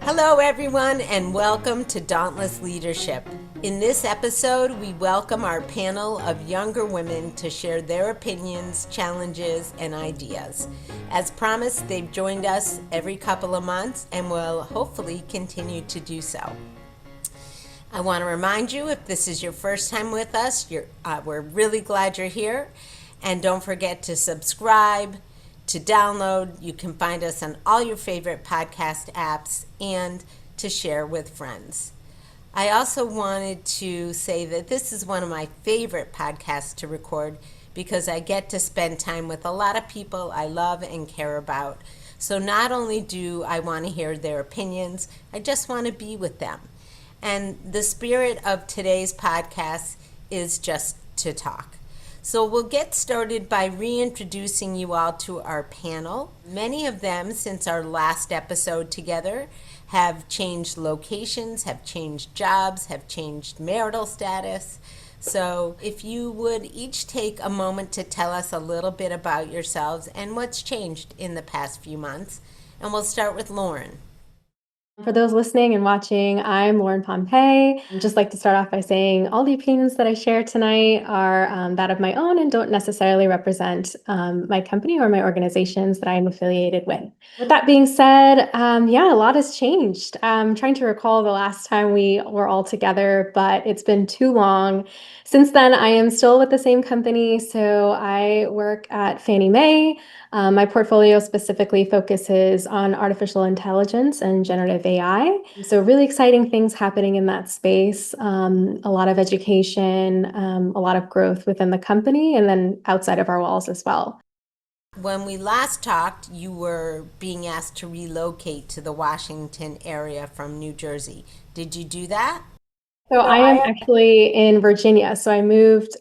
Hello, everyone, and welcome to Dauntless LeadHERship. In this episode, we welcome our panel of younger women to share their opinions, challenges, and ideas. As promised, they've joined us every couple of months and will hopefully continue to do so. I want to remind you, if this is your first time with us, we're really glad you're here. And don't forget to subscribe, to download. You can find us on all your favorite podcast apps and to share with friends. I also wanted to say that this is one of my favorite podcasts to record because I get to spend time with a lot of people I love and care about. So not only do I want to hear their opinions, I just want to be with them. And the spirit of today's podcast is just to talk. So we'll get started by reintroducing you all to our panel. Many of them, since our last episode together, have changed locations, have changed jobs, have changed marital status. So if you would each take a moment to tell us a little bit about yourselves and what's changed in the past few months. And we'll start with Lauren. For those listening and watching, I'm Lauren Pompey. I'd just like to start off by saying all the opinions that I share tonight are that of my own and don't necessarily represent my company or my organizations that I'm affiliated with. With that being said, a lot has changed. I'm trying to recall the last time we were all together, but it's been too long. Since then, I am still with the same company. So I work at Fannie Mae. My portfolio specifically focuses on artificial intelligence and generative AI. So really exciting things happening in that space. A lot of education, a lot of growth within the company and then outside of our walls as well. When we last talked, you were being asked to relocate to the Washington area from New Jersey. Did you do that? So I am actually in Virginia. So I moved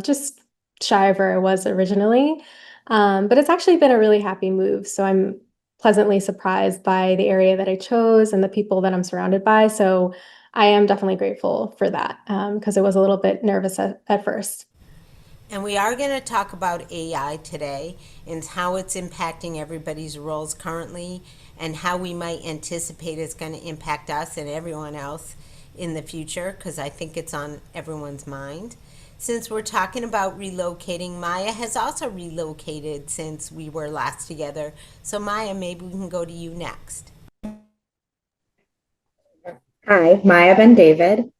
just shy of where I was originally. But it's actually been a really happy move. So I'm pleasantly surprised by the area that I chose and the people that I'm surrounded by. So I am definitely grateful for that because it was a little bit nervous at first. And we are going to talk about AI today and how it's impacting everybody's roles currently and how we might anticipate it's going to impact us and everyone else in the future, because I think it's on everyone's mind. Since we're talking about relocating, Maya has also relocated since we were last together. So Maya, maybe we can go to you next. Hi, Maya Ben David.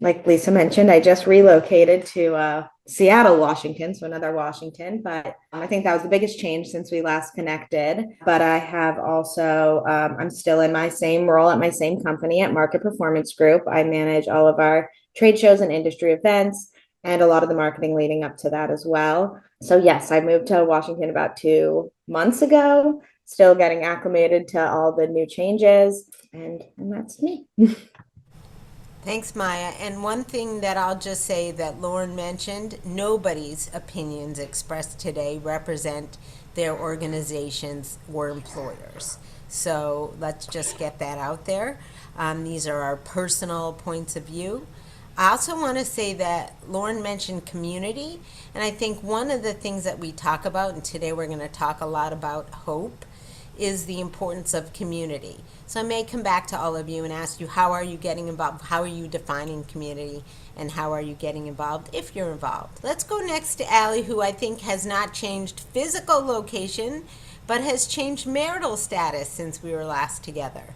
Like Lisa mentioned, I just relocated to Seattle, Washington, so another Washington. But I think that was the biggest change since we last connected. But I have also, I'm still in my same role at my same company at Market Performance Group. I manage all of our trade shows and industry events and a lot of the marketing leading up to that as well. So yes, I moved to Washington about 2 months ago, still getting acclimated to all the new changes. And that's me. Thanks, Maya. And one thing that I'll just say that Lauren mentioned, nobody's opinions expressed today represent their organizations or employers. So let's just get that out there. These are our personal points of view. I also want to say that Lauren mentioned community, and I think one of the things that we talk about, and today we're going to talk a lot about hope, is the importance of community. So I may come back to all of you and ask you, how are you getting involved? How are you defining community? And how are you getting involved if you're involved? Let's go next to Allie, who I think has not changed physical location, but has changed marital status since we were last together.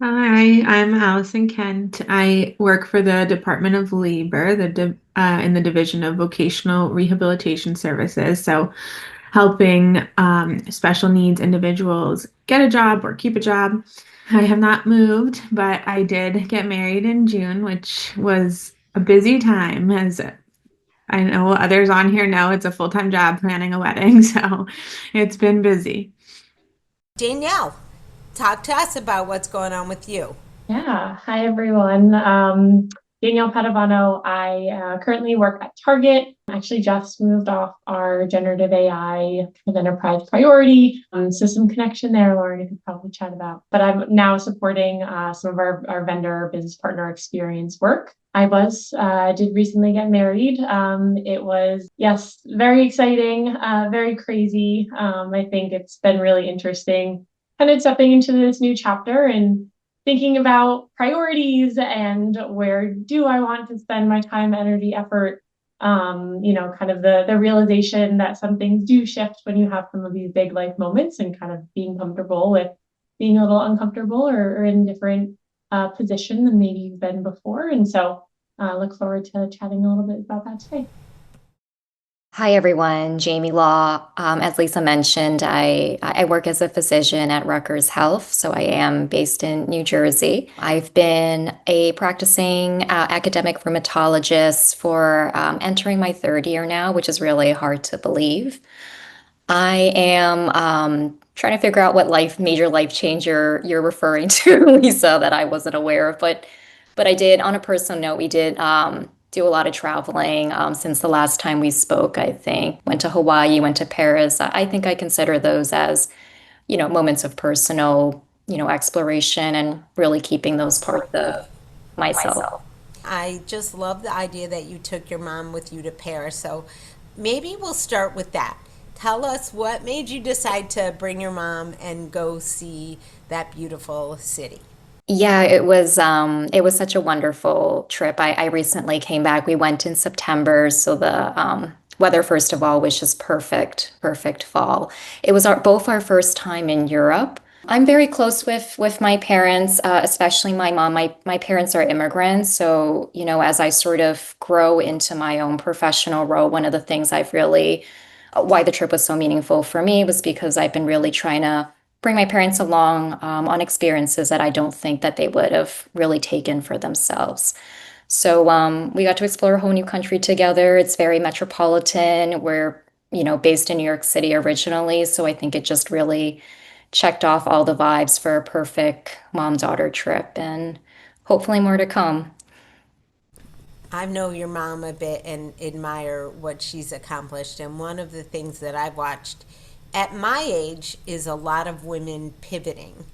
Hi, I'm Allison Kent. I work for the Department of Labor, in the Division of Vocational Rehabilitation Services. So helping special needs individuals get a job or keep a job. I have not moved, but I did get married in June, which was a busy time, as I know others on here know it's a full-time job planning a wedding, so it's been busy. Danielle, talk to us about what's going on with you. Yeah. Hi, everyone. Danielle Padovano. I currently work at Target. I actually just moved off our generative AI with enterprise priority system connection there, Lauren, you could probably chat about. But I'm now supporting some of our vendor business partner experience work. I did recently get married. It was, yes, very exciting, very crazy. I think it's been really interesting. kind of stepping into this new chapter and thinking about priorities and where do I want to spend my time, energy, effort. Kind of the realization that some things do shift when you have some of these big life moments, and kind of being comfortable with being a little uncomfortable or in a different position than maybe you've been before. And so look forward to chatting a little bit about that today. Hi, everyone. Jamie Law. As Lisa mentioned, I work as a physician at Rutgers Health, so I am based in New Jersey. I've been a practicing academic rheumatologist for entering my third year now, which is really hard to believe. I am trying to figure out what major life change you're referring to, Lisa, that I wasn't aware of, but I did. On a personal note, we did do a lot of traveling since the last time we spoke. I think went to Hawaii, went to Paris. I think I consider those as moments of personal exploration and really keeping those parts of myself. I just love the idea that you took your mom with you to Paris. So maybe we'll start with that. Tell us what made you decide to bring your mom and go see that beautiful city. Yeah, it was such a wonderful trip. I recently came back. We went in September, so the weather, first of all, was just perfect, perfect fall. It was both our first time in Europe. I'm very close with my parents, especially my mom. My parents are immigrants, so as I sort of grow into my own professional role, one of the things I've really why the trip was so meaningful for me was because I've been really trying to bring my parents along on experiences that I don't think that they would have really taken for themselves. So we got to explore a whole new country together. It's very metropolitan. We're, based in New York City originally, so I think it just really checked off all the vibes for a perfect mom-daughter trip, and hopefully more to come. I know your mom a bit and admire what she's accomplished. And one of the things that I've watched at my age is a lot of women pivoting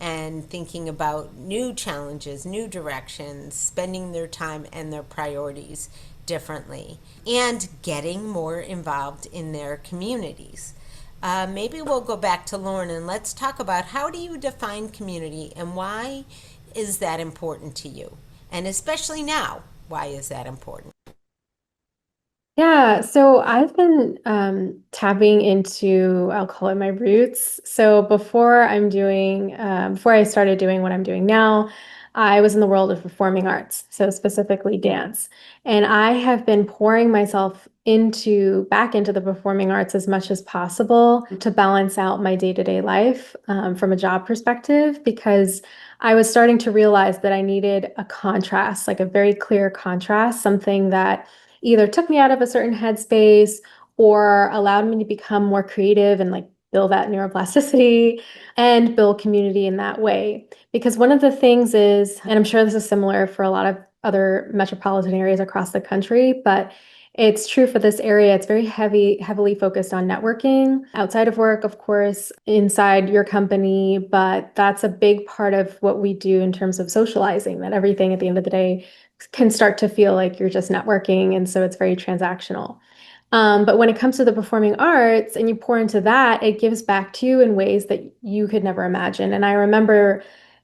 and thinking about new challenges, new directions, spending their time and their priorities differently, and getting more involved in their communities. Maybe we'll go back to Lauren and let's talk about how do you define community and why is that important to you? And especially now, why is that important? Yeah, so I've been tapping into, I'll call it my roots. So before I started doing what I'm doing now, I was in the world of performing arts, so specifically dance. And I have been pouring myself back into the performing arts as much as possible to balance out my day-to-day life from a job perspective, because I was starting to realize that I needed a contrast, like a very clear contrast, something that either took me out of a certain headspace or allowed me to become more creative and like build that neuroplasticity and build community in that way. Because one of the things is, and I'm sure this is similar for a lot of other metropolitan areas across the country, but it's true for this area. It's very heavily focused on networking outside of work, of course, inside your company, but that's a big part of what we do in terms of socializing, that everything at the end of the day can start to feel like you're just networking. And so it's very transactional. But when it comes to the performing arts and you pour into that, it gives back to you in ways that you could never imagine. And I remember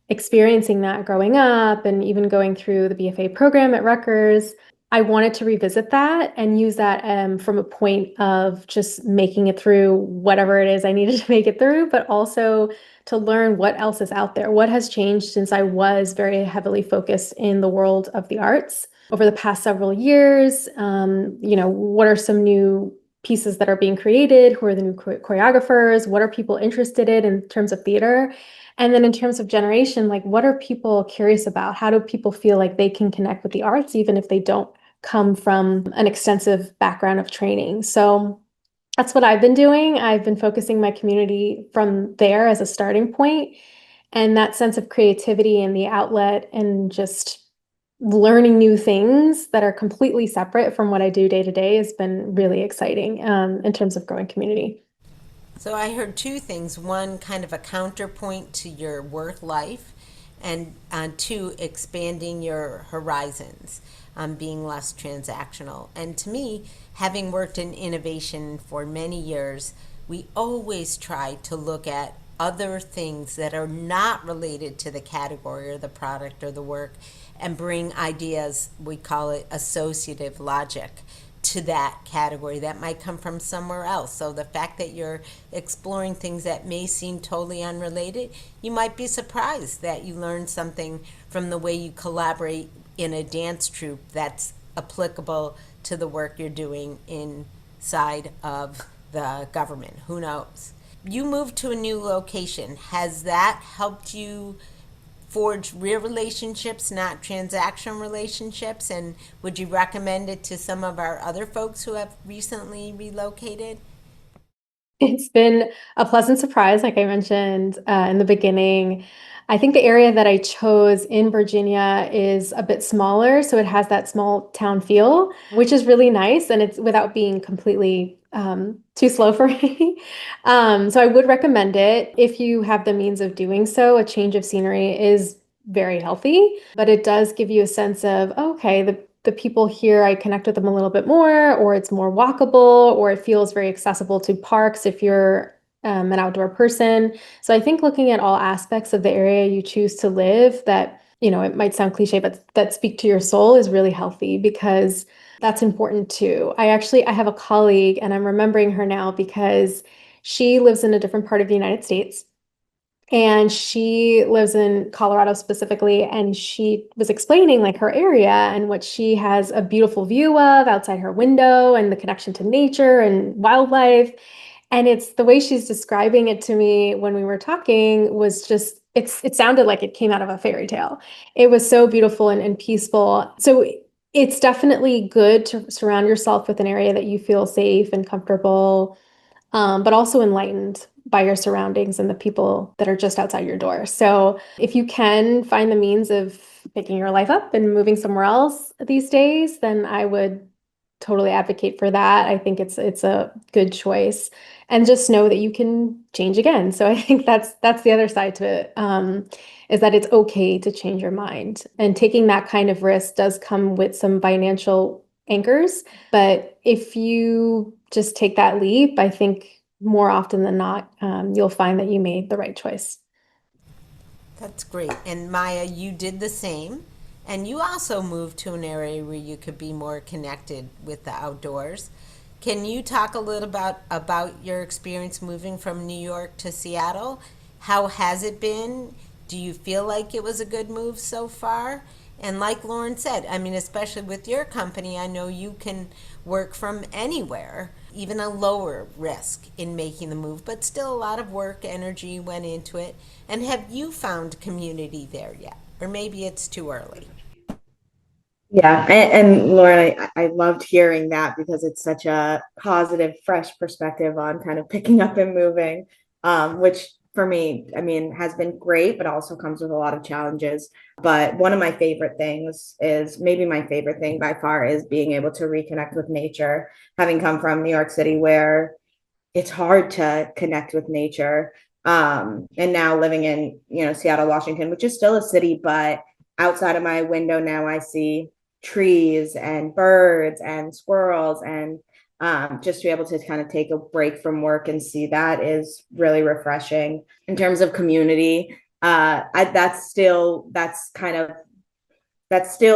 experiencing that growing up and even going through the BFA program at Rutgers. I wanted to revisit that and use that from a point of just making it through whatever it is I needed to make it through, but also to learn what else is out there. What has changed since I was very heavily focused in the world of the arts over the past several years? What are some new pieces that are being created? Who are the new choreographers? What are people interested in terms of theater? And then in terms of generation, like what are people curious about? How do people feel like they can connect with the arts, even if they don't come from an extensive background of training? So that's what I've been doing. I've been focusing my community from there as a starting point, and that sense of creativity and the outlet and just learning new things that are completely separate from what I do day to day has been really exciting in terms of growing community. So I heard two things. One, kind of a counterpoint to your work life, and two, expanding your horizons, being less transactional. And to me, having worked in innovation for many years, we always try to look at other things that are not related to the category or the product or the work and bring ideas, we call it associative logic, to that category that might come from somewhere else. So the fact that you're exploring things that may seem totally unrelated, you might be surprised that you learn something from the way you collaborate in a dance troupe that's applicable to the work you're doing inside of the government. Who knows? You moved to a new location. Has that helped you forge real relationships, not transaction relationships? And would you recommend it to some of our other folks who have recently relocated? It's been a pleasant surprise, like I mentioned in the beginning. I think the area that I chose in Virginia is a bit smaller, so it has that small town feel, which is really nice, and it's without being completely too slow for me. So I would recommend it if you have the means of doing so. A change of scenery is very healthy, but it does give you a sense of, okay, the people here, I connect with them a little bit more, or it's more walkable, or it feels very accessible to parks if you're an outdoor person. So I think looking at all aspects of the area you choose to live that, it might sound cliche, but that speak to your soul is really healthy, because that's important too. I have a colleague, and I'm remembering her now because she lives in a different part of the United States. And she lives in Colorado specifically, and she was explaining like her area and what she has a beautiful view of outside her window and the connection to nature and wildlife. And it's the way she's describing it to me when we were talking was just, it sounded like it came out of a fairy tale. It was so beautiful and peaceful. So it's definitely good to surround yourself with an area that you feel safe and comfortable, but also enlightened by your surroundings and the people that are just outside your door. So if you can find the means of picking your life up and moving somewhere else these days, then I would totally advocate for that. I think it's a good choice, and just know that you can change again. So I think that's the other side to it, is that it's okay to change your mind, and taking that kind of risk does come with some financial anchors. But if you just take that leap, I think more often than not, you'll find that you made the right choice. That's great. And Maya, you did the same. And you also moved to an area where you could be more connected with the outdoors. Can you talk a little about your experience moving from New York to Seattle? How has it been? Do you feel like it was a good move so far? And like Lauren said, I mean, especially with your company, I know you can work from anywhere, even a lower risk in making the move, but still a lot of work, energy went into it. And have you found community there yet? Or maybe it's too early. Yeah, and Lauren, I loved hearing that, because it's such a positive, fresh perspective on kind of picking up and moving, which for me, I mean, has been great, but also comes with a lot of challenges. But one of my favorite things is, maybe my favorite thing by far, is being able to reconnect with nature, having come from New York City, where it's hard to connect with nature. And now living in, Seattle, Washington, which is still a city, but outside of my window now I see trees and birds and squirrels, and just to be able to kind of take a break from work and see that is really refreshing. In terms of community, that's still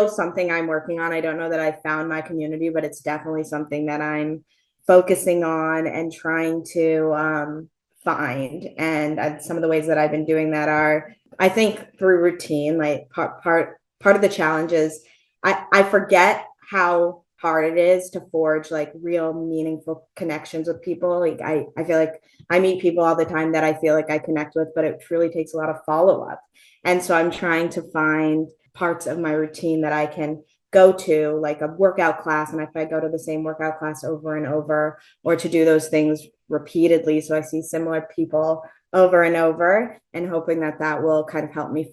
something I'm working on. I don't know that I found my community, but it's definitely something that I'm focusing on and trying to find. And some of the ways that I've been doing that are, I think, through routine. Like part of the challenge is I forget how hard it is to forge like real meaningful connections with people. Like I feel like I meet people all the time that I feel like I connect with, but it truly takes a lot of follow-up. And so I'm trying to find parts of my routine that I can go to, like a workout class, and if I go to the same workout class over and over, or to do those things repeatedly, so I see similar people over and over, and hoping that that will kind of help me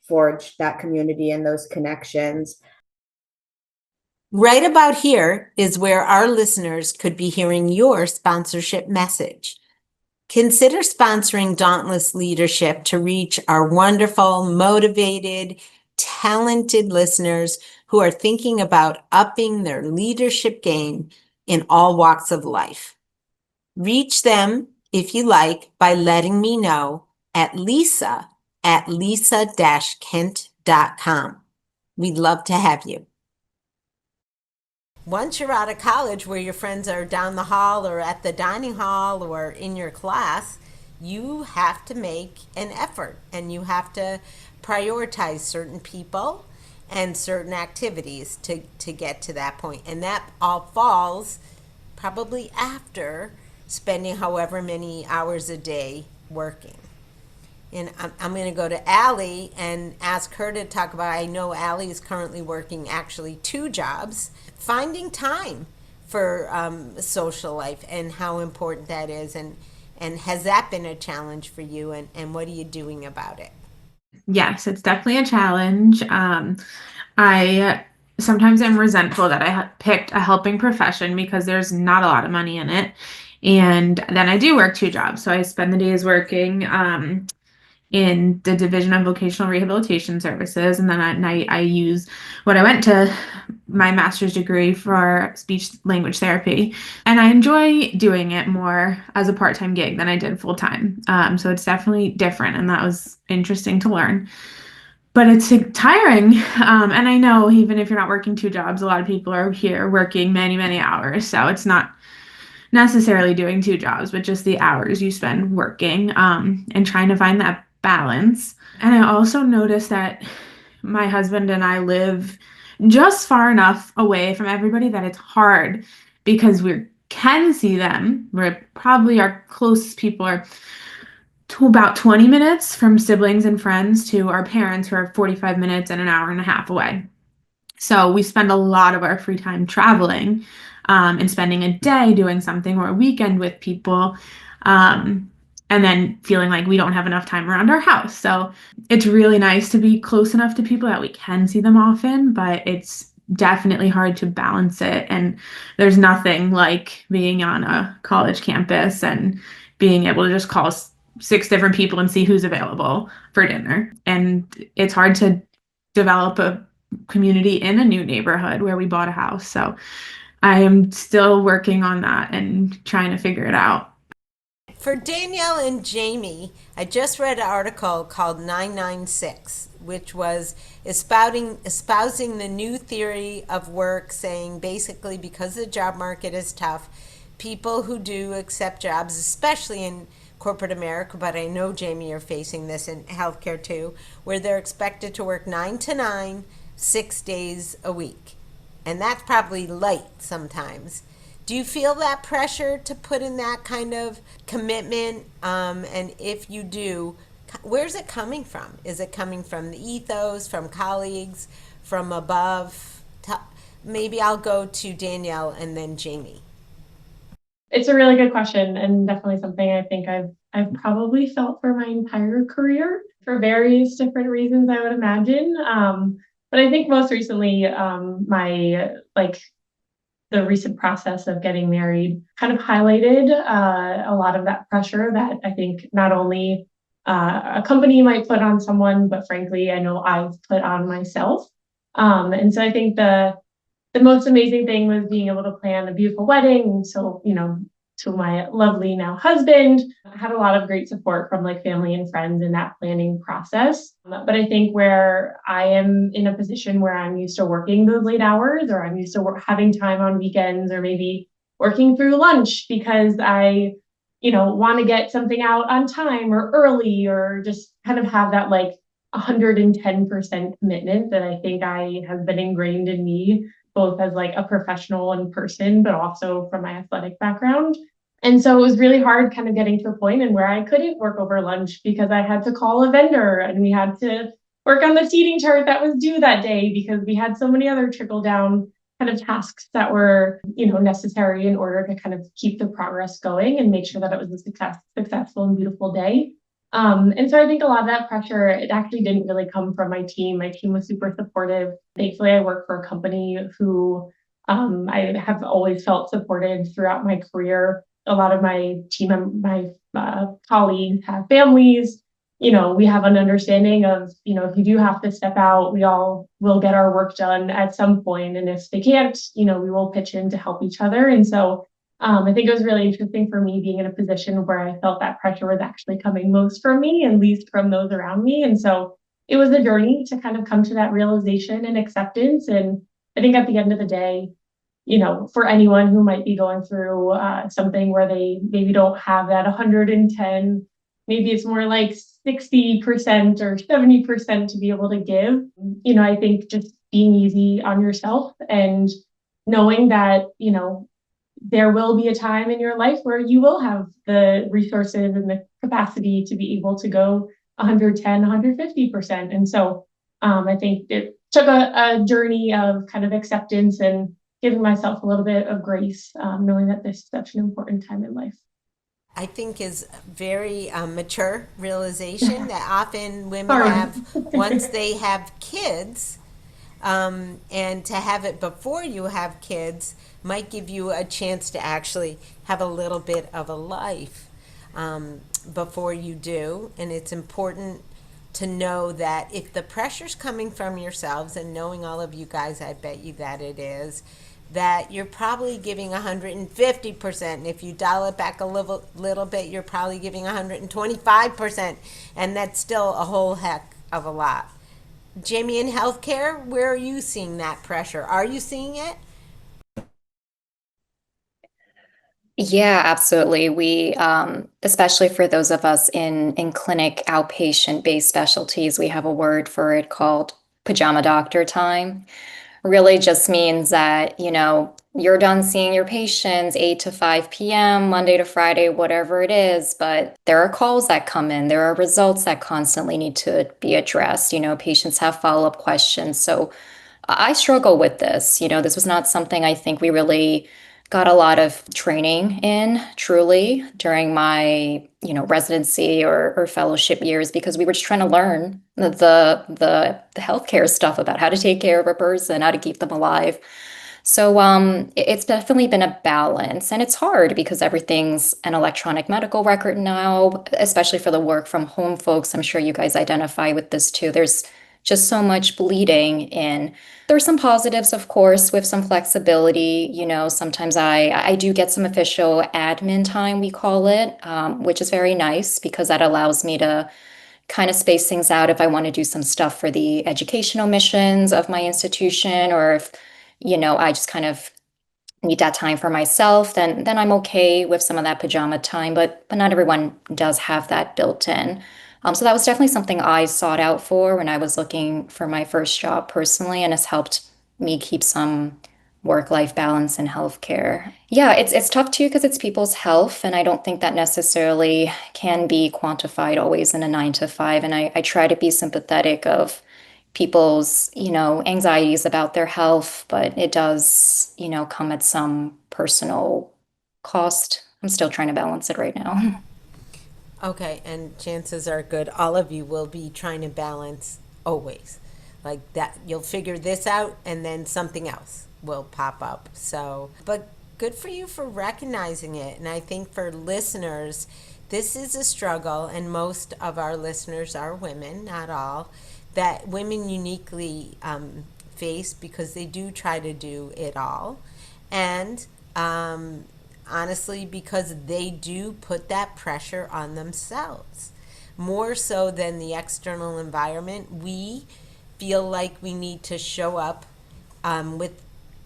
forge that community and those connections. Right about here is where our listeners could be hearing your sponsorship message. Consider sponsoring Dauntless LeadHERship to reach our wonderful, motivated, talented listeners who are thinking about upping their leadership game in all walks of life. Reach them if you like, by letting me know at lisa-kent.com. We'd love to have you. Once you're out of college where your friends are down the hall or at the dining hall or in your class, you have to make an effort and you have to prioritize certain people and certain activities to get to that point. And that all falls probably after spending however many hours a day working. And I'm going to go to Allie and ask her to talk about, I know Allie is currently working actually 2 jobs, finding time for social life and how important that is. And has that been a challenge for you, and what are you doing about it? Yes, it's definitely a challenge. I sometimes am resentful that I picked a helping profession because there's not a lot of money in it. And then I do work 2 jobs. So I spend the days working in the Division of Vocational Rehabilitation Services. And then at night, I use what I went to my master's degree for speech language therapy. And I enjoy doing it more as a part-time gig than I did full-time. So it's definitely different. And that was interesting to learn. But it's tiring. And I know even if you're not working 2 jobs, a lot of people are here working many, many hours. So it's not necessarily doing 2 jobs, but just the hours you spend working and trying to find that balance. And I also noticed that my husband and I live just far enough away from everybody that it's hard because we can see them. We're probably our closest people are to about 20 minutes from siblings and friends to our parents who are 45 minutes and an hour and a half away. So we spend a lot of our free time traveling and spending a day doing something or a weekend with people, and then feeling like we don't have enough time around our house. So it's really nice to be close enough to people that we can see them often, but it's definitely hard to balance it. And there's nothing like being on a college campus and being able to just call 6 different people and see who's available for dinner. And it's hard to develop a community in a new neighborhood where we bought a house. So I am still working on that and trying to figure it out. For Danielle and Jamie, I just read an article called 996, which was espousing the new theory of work, saying basically because the job market is tough, people who do accept jobs, especially in corporate America, but I know, Jamie, you're facing this in healthcare too, where they're expected to work 9 to 9, 6 days a week. And that's probably light sometimes. Do you feel that pressure to put in that kind of commitment? And if you do, where's it coming from? Is it coming from the ethos, from colleagues, from above? Maybe I'll go to Danielle and then Jamie. It's a really good question, and definitely something I think I've probably felt for my entire career for various different reasons, I would imagine. But I think most recently, the recent process of getting married kind of highlighted a lot of that pressure that I think not only a company might put on someone, but frankly, I know I've put on myself. And so I think the most amazing thing was being able to plan a beautiful wedding. So, to my lovely now husband, I had a lot of great support from like family and friends in that planning process. But I think where I am in a position where I'm used to working those late hours, or I'm used to having time on weekends, or maybe working through lunch because I, want to get something out on time or early, or just kind of have that like 110% commitment that I think I have been ingrained in me, both as like a professional and person, but also from my athletic background. And so it was really hard kind of getting to a point in where I couldn't work over lunch because I had to call a vendor and we had to work on the seating chart that was due that day because we had so many other trickle down kind of tasks that were, necessary in order to kind of keep the progress going and make sure that it was a successful and beautiful day. And so I think a lot of that pressure, it actually didn't really come from my team. My team was super supportive. Thankfully, I work for a company who I have always felt supported throughout my career. A lot of my team and my colleagues have families. We have an understanding of, if you do have to step out, we all will get our work done at some point. And if they can't, we will pitch in to help each other. And so I think it was really interesting for me being in a position where I felt that pressure was actually coming most from me and least from those around me. And so it was a journey to kind of come to that realization and acceptance. And I think at the end of the day, for anyone who might be going through something where they maybe don't have that 110, maybe it's more like 60% or 70% to be able to give. I think just being easy on yourself and knowing that, there will be a time in your life where you will have the resources and the capacity to be able to go 110, 150%. And so I think it took a journey of kind of acceptance and giving myself a little bit of grace, knowing that this is such an important time in life. I think is very mature realization that often women have, once they have kids, and to have it before you have kids might give you a chance to actually have a little bit of a life before you do. And it's important to know that if the pressure's coming from yourselves, and knowing all of you guys, I bet you that it is, that you're probably giving 150%. And if you dial it back a little bit, you're probably giving 125%. And that's still a whole heck of a lot. Jamie, in healthcare, where are you seeing that pressure? Are you seeing it? Yeah, absolutely. We, especially for those of us in clinic outpatient-based specialties, we have a word for it called pajama doctor time. Really just means that, you're done seeing your patients 8 to 5 p.m., Monday to Friday, whatever it is, but there are calls that come in, there are results that constantly need to be addressed. Patients have follow-up questions. So I struggle with this. This was not something I think we really got a lot of training in truly during my, residency or fellowship years, because we were just trying to learn the healthcare stuff about how to take care of a person, how to keep them alive. So it's definitely been a balance, and it's hard because everything's an electronic medical record now, especially for the work from home folks. I'm sure you guys identify with this too. There's just so much bleeding in. There's some positives, of course, with some flexibility. Sometimes I do get some official admin time, we call it, which is very nice because that allows me to kind of space things out if I want to do some stuff for the educational missions of my institution, or if, I just kind of need that time for myself, then I'm okay with some of that pajama time, but not everyone does have that built in. So that was definitely something I sought out for when I was looking for my first job personally, and has helped me keep some work-life balance in healthcare. Yeah, it's tough too because it's people's health, and I don't think that necessarily can be quantified always in a 9 to 5. And I try to be sympathetic of people's, anxieties about their health, but it does, come at some personal cost. I'm still trying to balance it right now. Okay, and chances are good all of you will be trying to balance always. Like that, you'll figure this out and then something else will pop up. So, but good for you for recognizing it. And I think for listeners, this is a struggle, and most of our listeners are women, not all, that women uniquely face because they do try to do it all. And honestly, because they do put that pressure on themselves. More so than the external environment, we feel like we need to show up with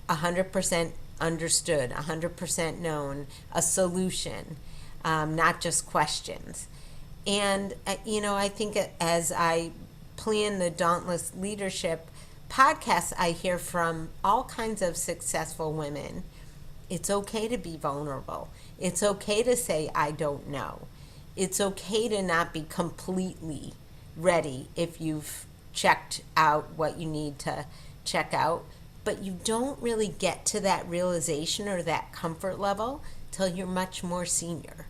100% understood, 100% known, a solution, not just questions. And, I think as I plan the Dauntless Leadership podcast, I hear from all kinds of successful women. It's okay to be vulnerable. It's okay to say, I don't know. It's okay to not be completely ready if you've checked out what you need to check out. But you don't really get to that realization or that comfort level till you're much more senior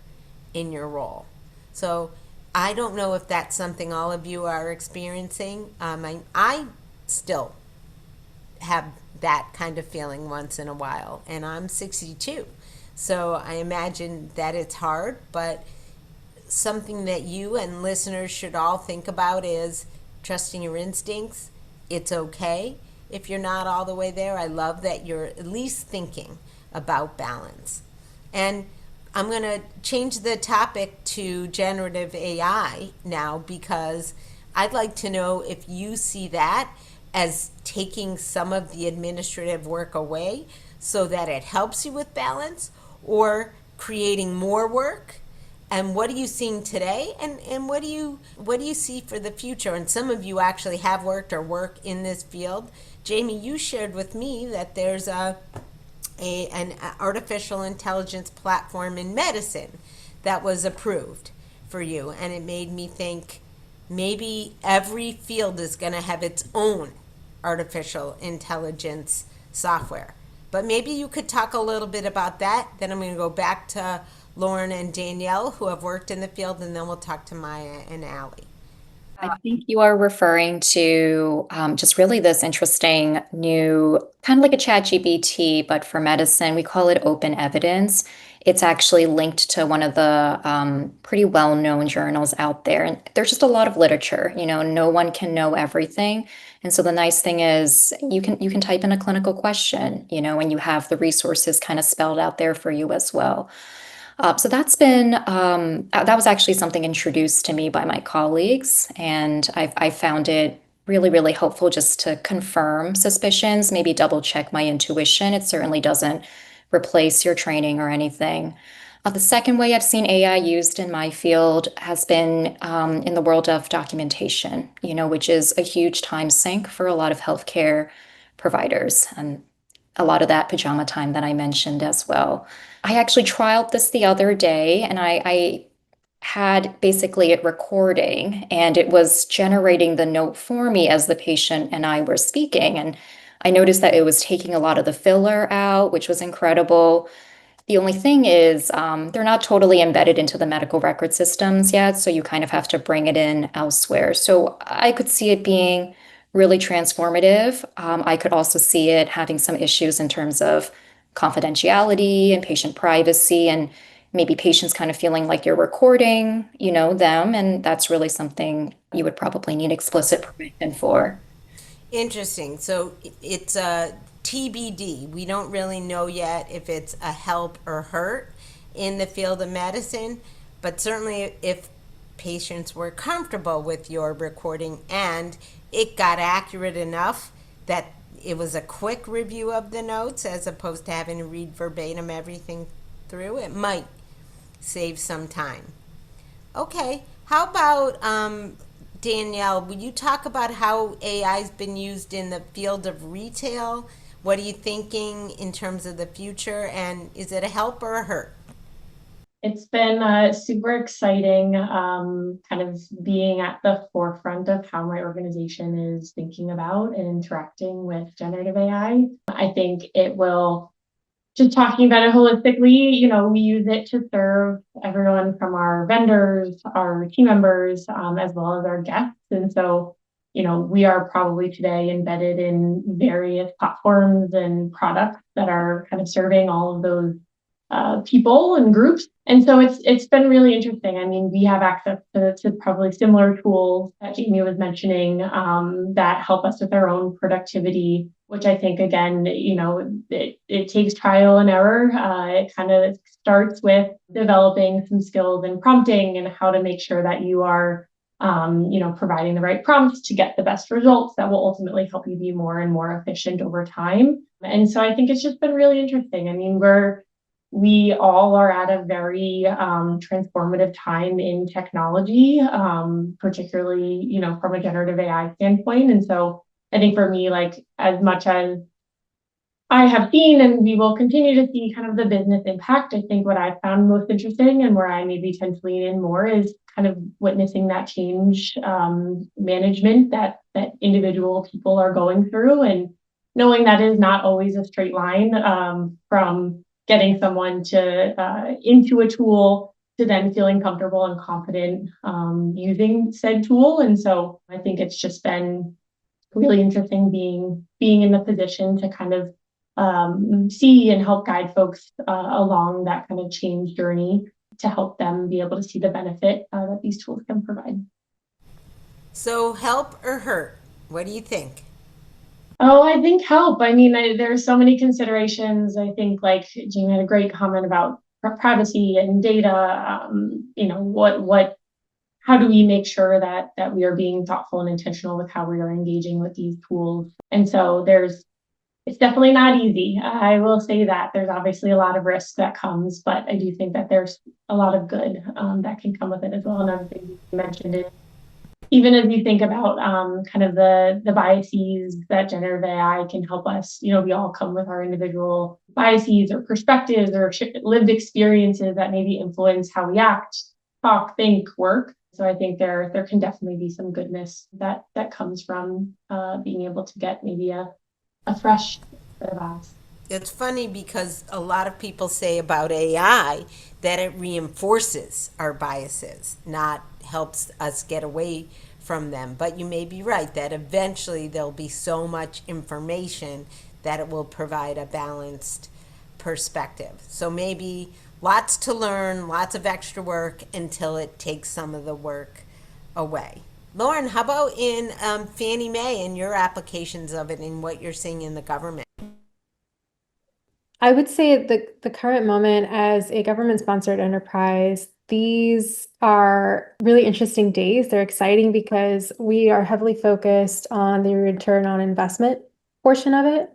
in your role. So I don't know if that's something all of you are experiencing. I still have that kind of feeling once in a while, and I'm 62. So I imagine that it's hard, but something that you and listeners should all think about is trusting your instincts. It's okay if you're not all the way there. I love that you're at least thinking about balance. And I'm going to change the topic to generative AI now, because I'd like to know if you see that as taking some of the administrative work away so that it helps you with balance, or creating more work. And what are you seeing today, and what do you see for the future? And some of you actually have worked or work in this field. Jamie, you shared with me that there's an artificial intelligence platform in medicine that was approved for you, and it made me think maybe every field is going to have its own artificial intelligence software. But maybe you could talk a little bit about that. Then I'm going to go back to Lauren and Danielle, who have worked in the field, and then we'll talk to Maya and Allie. I think you are referring to just really this interesting new, kind of like a chat GPT, but for medicine. We call it open evidence. It's actually linked to one of the pretty well-known journals out there. And there's just a lot of literature, no one can know everything. And so the nice thing is you can type in a clinical question, and you have the resources kind of spelled out there for you as well. So that was actually something introduced to me by my colleagues, and I found it really, really helpful just to confirm suspicions, maybe double check my intuition. It certainly doesn't replace your training or anything. The second way I've seen AI used in my field has been in the world of documentation, which is a huge time sink for a lot of healthcare providers, and a lot of that pajama time that I mentioned as well. I actually trialed this the other day, and I had basically it recording, and it was generating the note for me as the patient and I were speaking. And I noticed that it was taking a lot of the filler out, which was incredible. The only thing is, they're not totally embedded into the medical record systems yet, so you kind of have to bring it in elsewhere. So I could see it being really transformative. I could also see it having some issues in terms of confidentiality and patient privacy, and maybe patients kind of feeling like you're recording, them, and that's really something you would probably need explicit permission for. Interesting. So it's a TBD. We don't really know yet if it's a help or hurt in the field of medicine, but certainly if patients were comfortable with your recording and it got accurate enough that it was a quick review of the notes as opposed to having to read verbatim everything through, it might save some time. Okay, how about Danielle, would you talk about how AI has been used in the field of retail? What are you thinking in terms of the future, and is it a help or a hurt? It's been super exciting, kind of being at the forefront of how my organization is thinking about and interacting with generative AI. I think it will, just talking about it holistically, we use it to serve everyone from our vendors, our team members, as well as our guests. And so, we are probably today embedded in various platforms and products that are kind of serving all of those people and groups. And so it's been really interesting. I mean, we have access to probably similar tools that Jamie was mentioning that help us with our own productivity, which I think, again, it takes trial and error. It kind of starts with developing some skills in prompting and how to make sure that you are, providing the right prompts to get the best results that will ultimately help you be more and more efficient over time. And so I think it's just been really interesting. I mean, we all are at a very transformative time in technology, particularly, from a generative AI standpoint. And so I think for me, like, as much as I have seen and we will continue to see kind of the business impact, I think what I found most interesting and where I maybe tend to lean in more is kind of witnessing that change management that individual people are going through, and knowing that is not always a straight line from getting someone to into a tool to then feeling comfortable and confident using said tool. And so I think it's just been really interesting being in the position to kind of see and help guide folks along that kind of change journey to help them be able to see the benefit that these tools can provide. So help or hurt? What do you think? Oh, I think help. I mean, there's so many considerations. I think, like, Jean had a great comment about privacy and data. How do we make sure that we are being thoughtful and intentional with how we are engaging with these tools? And so it's definitely not easy. I will say that there's obviously a lot of risk that comes, but I do think that there's a lot of good that can come with it as well. Another thing you mentioned is, even as you think about kind of the biases that generative AI can help us, we all come with our individual biases or perspectives or lived experiences that maybe influence how we act, talk, think, work. So I think there can definitely be some goodness that comes from being able to get maybe a fresh set of eyes. It's funny because a lot of people say about AI that it reinforces our biases, not helps us get away from them. But you may be right that eventually there'll be so much information that it will provide a balanced perspective. So maybe lots to learn, lots of extra work until it takes some of the work away. Lauren, how about in Fannie Mae and your applications of it and what you're seeing in the government? I would say at the current moment, as a government-sponsored enterprise, these are really interesting days. They're exciting because we are heavily focused on the return on investment portion of it.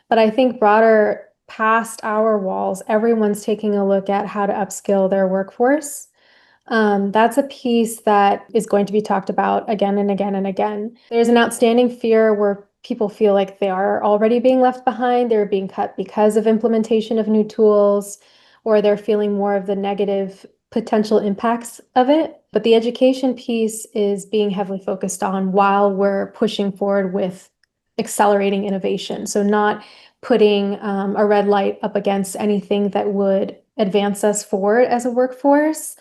But I think broader past our walls, everyone's taking a look at how to upskill their workforce. That's a piece that is going to be talked about again and again and again. There's an outstanding fear where people feel like they are already being left behind, they're being cut because of implementation of new tools, or they're feeling more of the negative potential impacts of it. But the education piece is being heavily focused on while we're pushing forward with accelerating innovation. So not putting a red light up against anything that would advance us forward as a workforce,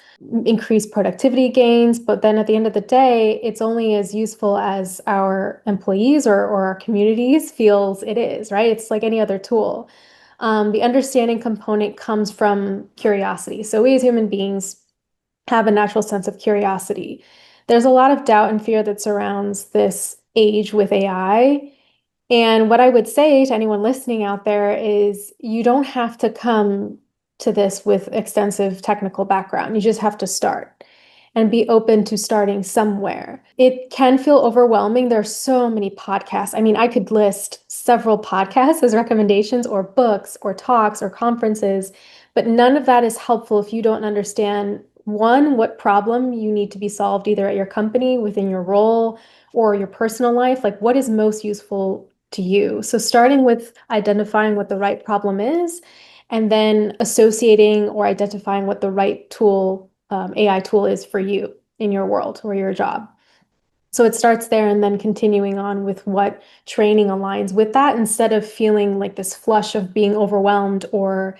increase productivity gains. But then at the end of the day, it's only as useful as our employees or our communities feels it is, right? It's like any other tool. The understanding component comes from curiosity. So we as human beings have a natural sense of curiosity. There's a lot of doubt and fear that surrounds this age with AI. And what I would say to anyone listening out there is you don't have to come to this with extensive technical background. You just have to start and be open to starting somewhere. It can feel overwhelming. There's so many podcasts. I mean, I could list several podcasts as recommendations or books or talks or conferences, but none of that is helpful if you don't understand, one, what problem you need to be solved either at your company, within your role, or your personal life. Like, what is most useful to you? So starting with identifying what the right problem is, and then associating or identifying what the right tool, AI tool is for you in your world or your job. So it starts there and then continuing on with what training aligns with that, instead of feeling like this flush of being overwhelmed or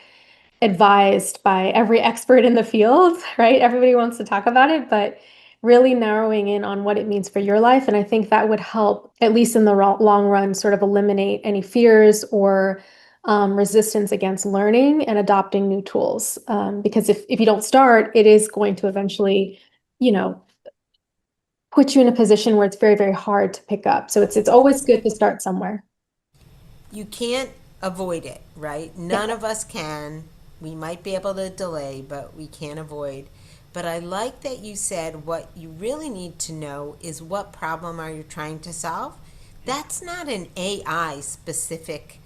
advised by every expert in the field, right? Everybody wants to talk about it, but really narrowing in on what it means for your life. And I think that would help, at least in the long run, sort of eliminate any fears or resistance against learning and adopting new tools. Because if you don't start, it is going to eventually, put you in a position where it's very, very hard to pick up. So it's always good to start somewhere. You can't avoid it, right? None of us can. We might be able to delay, but we can't avoid. But I like that you said what you really need to know is what problem are you trying to solve? That's not an AI specific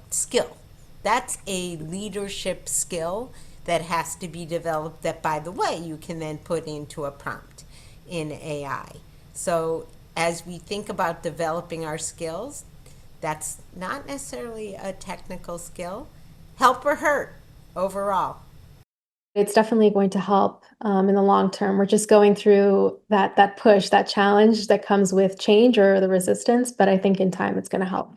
skill. That's a leadership skill that has to be developed, that, by the way, you can then put into a prompt in AI. So as we think about developing our skills, that's not necessarily a technical skill. Help or hurt overall. It's definitely going to help in the long term. We're just going through that push, that challenge that comes with change or the resistance, but I think in time it's going to help.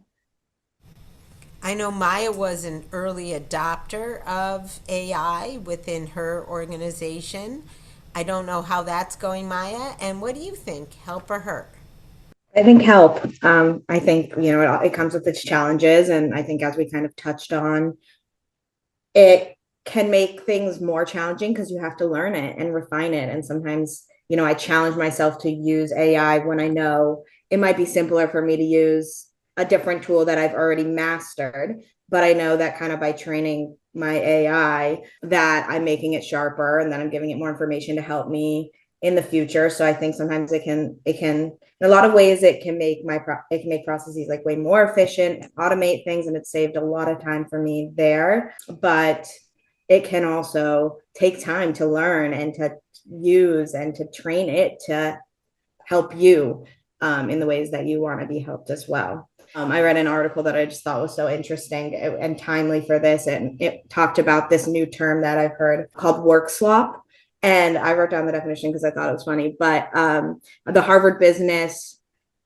I know Maya was an early adopter of AI within her organization. I don't know how that's going, Maya. And what do you think? Help or hurt? I think help. I think, it comes with its challenges. And I think, as we kind of touched on, it can make things more challenging because you have to learn it and refine it. And sometimes, I challenge myself to use AI when I know it might be simpler for me to use a different tool that I've already mastered. but I know that kind of by training my AI that I'm making it sharper and that I'm giving it more information to help me in the future. So I think sometimes in a lot of ways it can make processes like way more efficient, automate things, and it saved a lot of time for me there. But it can also take time to learn and to use and to train it to help you in the ways that you want to be helped as well. I read an article that I just thought was so interesting and timely for this, and it talked about this new term that I've heard called workslop. And I wrote down the definition because I thought it was funny, but the Harvard Business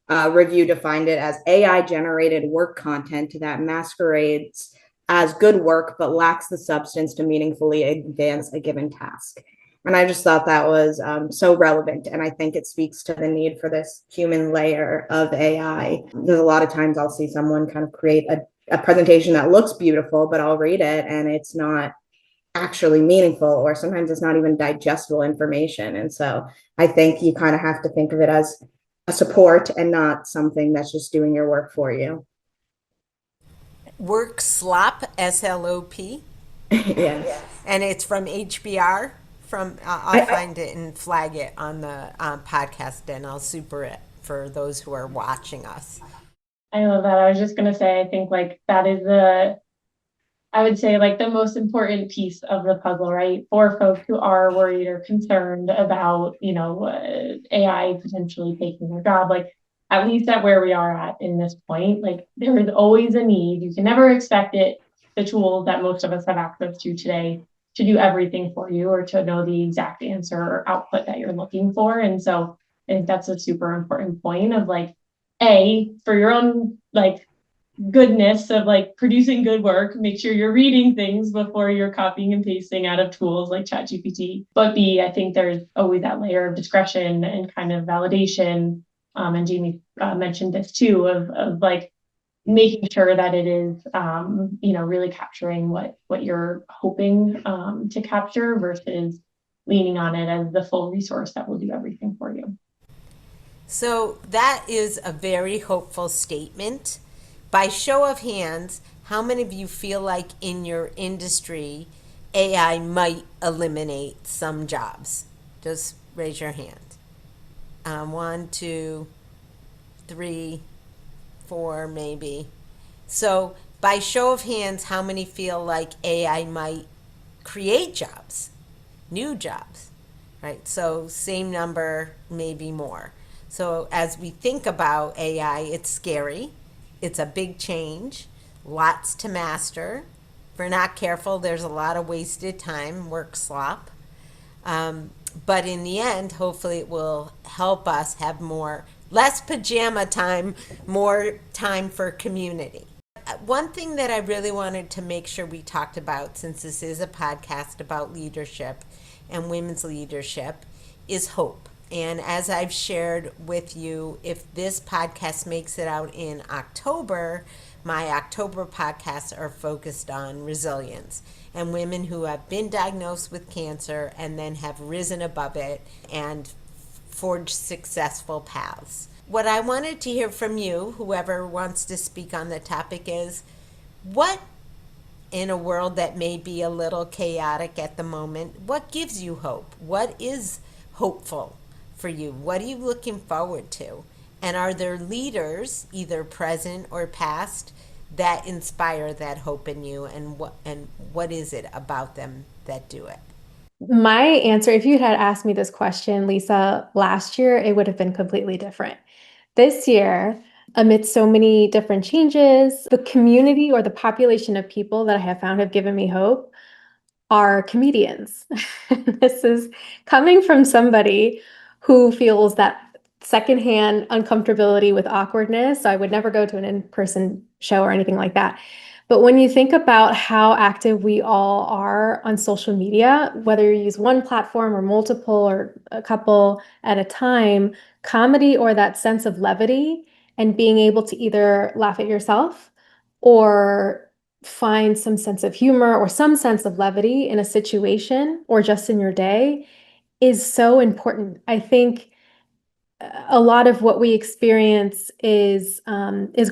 Review defined it as AI generated work content that masquerades as good work but lacks the substance to meaningfully advance a given task. And I just thought that was so relevant. And I think it speaks to the need for this human layer of AI. There's a lot of times I'll see someone kind of create a presentation that looks beautiful, but I'll read it and it's not actually meaningful, or sometimes it's not even digestible information. And so I think you kind of have to think of it as a support and not something that's just doing your work for you. Workslop, SLOP. Yes. And it's from HBR. I'll find it and flag it on the podcast, and I'll super it for those who are watching us. I love that. I was just going to say, I think like that is I would say like the most important piece of the puzzle, right? For folks who are worried or concerned about, AI potentially taking their job, like at least at where we are at in this point, like there is always a need. You can never expect the tools that most of us have access to today to do everything for you or to know the exact answer or output that you're looking for. And so I think that's a super important point of like, for your own like goodness of like producing good work, make sure you're reading things before you're copying and pasting out of tools like ChatGPT. But B, I think there's always that layer of discretion and kind of validation. And Jamie mentioned this too, of like making sure that it is, really capturing what you're hoping to capture versus leaning on it as the full resource that will do everything for you. So that is a very hopeful statement. By show of hands, how many of you feel like in your industry AI might eliminate some jobs? Just raise your hand. 1, 2, 3, 4, maybe. So by show of hands, how many feel like AI might create jobs, new jobs, right? So same number, maybe more. So as we think about AI, it's scary. It's a big change, lots to master. If we're not careful, there's a lot of wasted time, work slop. But in the end, hopefully it will help us have less pajama time, more time for community. One thing that I really wanted to make sure we talked about, since this is a podcast about leadership and women's leadership, is hope. And as I've shared with you, if this podcast makes it out in October, my October podcasts are focused on resilience and women who have been diagnosed with cancer and then have risen above it and forged successful paths. What I wanted to hear from you, whoever wants to speak on the topic, is what, in a world that may be a little chaotic at the moment, what gives you hope? What is hopeful for you? What are you looking forward to? And are there leaders, either present or past, that inspire that hope in you? And what is it about them that do it? My answer, if you had asked me this question, Lisa, last year, it would have been completely different. This year, amidst so many different changes, the community or the population of people that I have found have given me hope are comedians. This is coming from somebody who feels that secondhand uncomfortability with awkwardness. So I would never go to an in-person show or anything like that. But when you think about how active we all are on social media, whether you use one platform or multiple or a couple at a time, comedy or that sense of levity and being able to either laugh at yourself or find some sense of humor or some sense of levity in a situation or just in your day is so important. I think a lot of what we experience is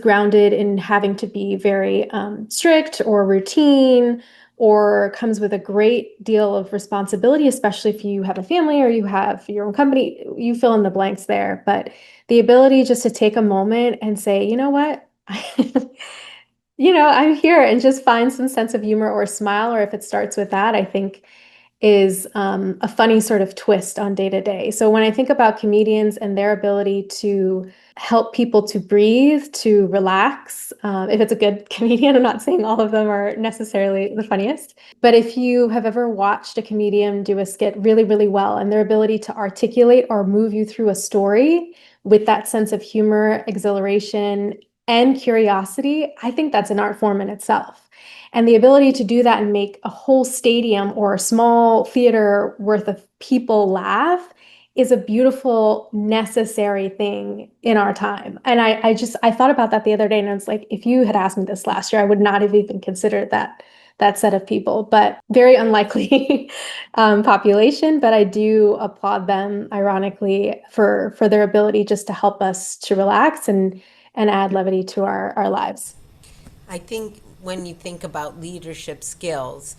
grounded in having to be very strict or routine, or comes with a great deal of responsibility, especially if you have a family or you have your own company. You fill in the blanks there, but the ability just to take a moment and say, you know what, I'm here, and just find some sense of humor or smile, or if it starts with that, I think is a funny sort of twist on day to day. So when I think about comedians and their ability to help people to breathe, to relax, if it's a good comedian, I'm not saying all of them are necessarily the funniest, but if you have ever watched a comedian do a skit really, really well, and their ability to articulate or move you through a story with that sense of humor, exhilaration, and curiosity, I think that's an art form in itself. And the ability to do that and make a whole stadium or a small theater worth of people laugh is a beautiful, necessary thing in our time. And I thought about that the other day, and I was like, if you had asked me this last year, I would not have even considered that set of people, but very unlikely population. But I do applaud them, ironically, for their ability just to help us to relax and add levity to our lives. I think when you think about leadership skills,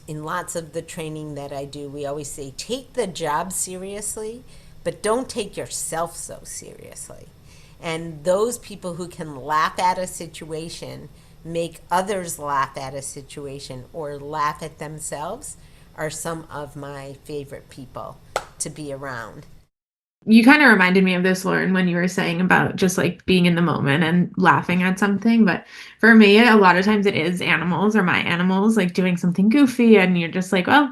in lots of the training that I do, we always say, take the job seriously, but don't take yourself so seriously. And those people who can laugh at a situation, make others laugh at a situation, or laugh at themselves are some of my favorite people to be around. You kind of reminded me of this, Lauren, when you were saying about just like being in the moment and laughing at something. But for me, a lot of times it is animals, or my animals, like doing something goofy, and you're just like, well,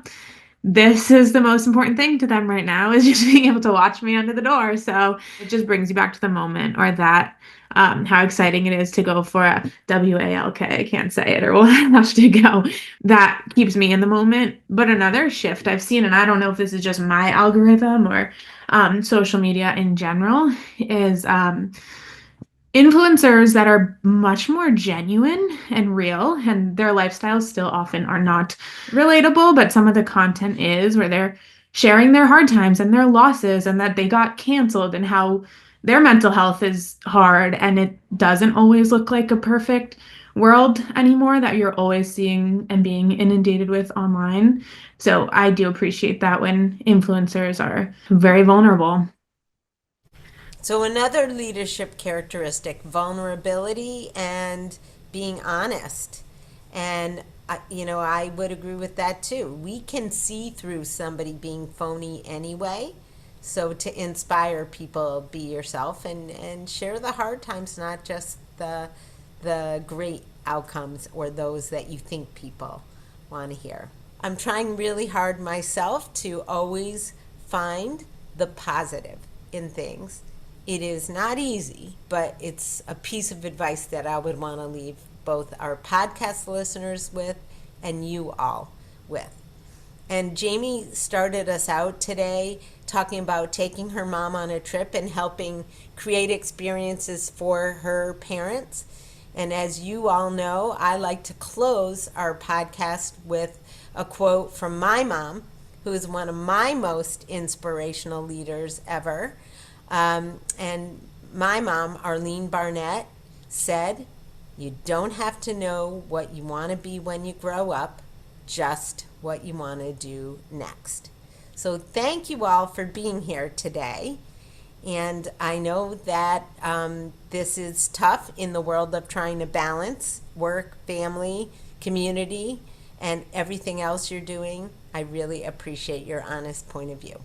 this is the most important thing to them right now, is just being able to watch me under the door. So it just brings you back to the moment, or that how exciting it is to go for a WALK. I can't say it, or we'll have to go. That keeps me in the moment. But another shift I've seen, and I don't know if this is just my algorithm or social media in general, is influencers that are much more genuine and real, and their lifestyles still often are not relatable, but some of the content is, where they're sharing their hard times and their losses, and that they got canceled, and how their mental health is hard, and it doesn't always look like a perfect world anymore that you're always seeing and being inundated with online. So I do appreciate that when influencers are very vulnerable. So another leadership characteristic, vulnerability and being honest. And I would agree with that too. We can see through somebody being phony anyway. So to inspire people, be yourself and share the hard times, not just the great outcomes or those that you think people want to hear. I'm trying really hard myself to always find the positive in things. It is not easy, but it's a piece of advice that I would want to leave both our podcast listeners with and you all with. And Jamie started us out today talking about taking her mom on a trip and helping create experiences for her parents. And as you all know, I like to close our podcast with a quote from my mom, who is one of my most inspirational leaders ever. And my mom, Arlene Barnett, said, "You don't have to know what you want to be when you grow up, just what you want to do next." So thank you all for being here today. And I know that this is tough in the world of trying to balance work, family, community, and everything else you're doing. I really appreciate your honest point of view.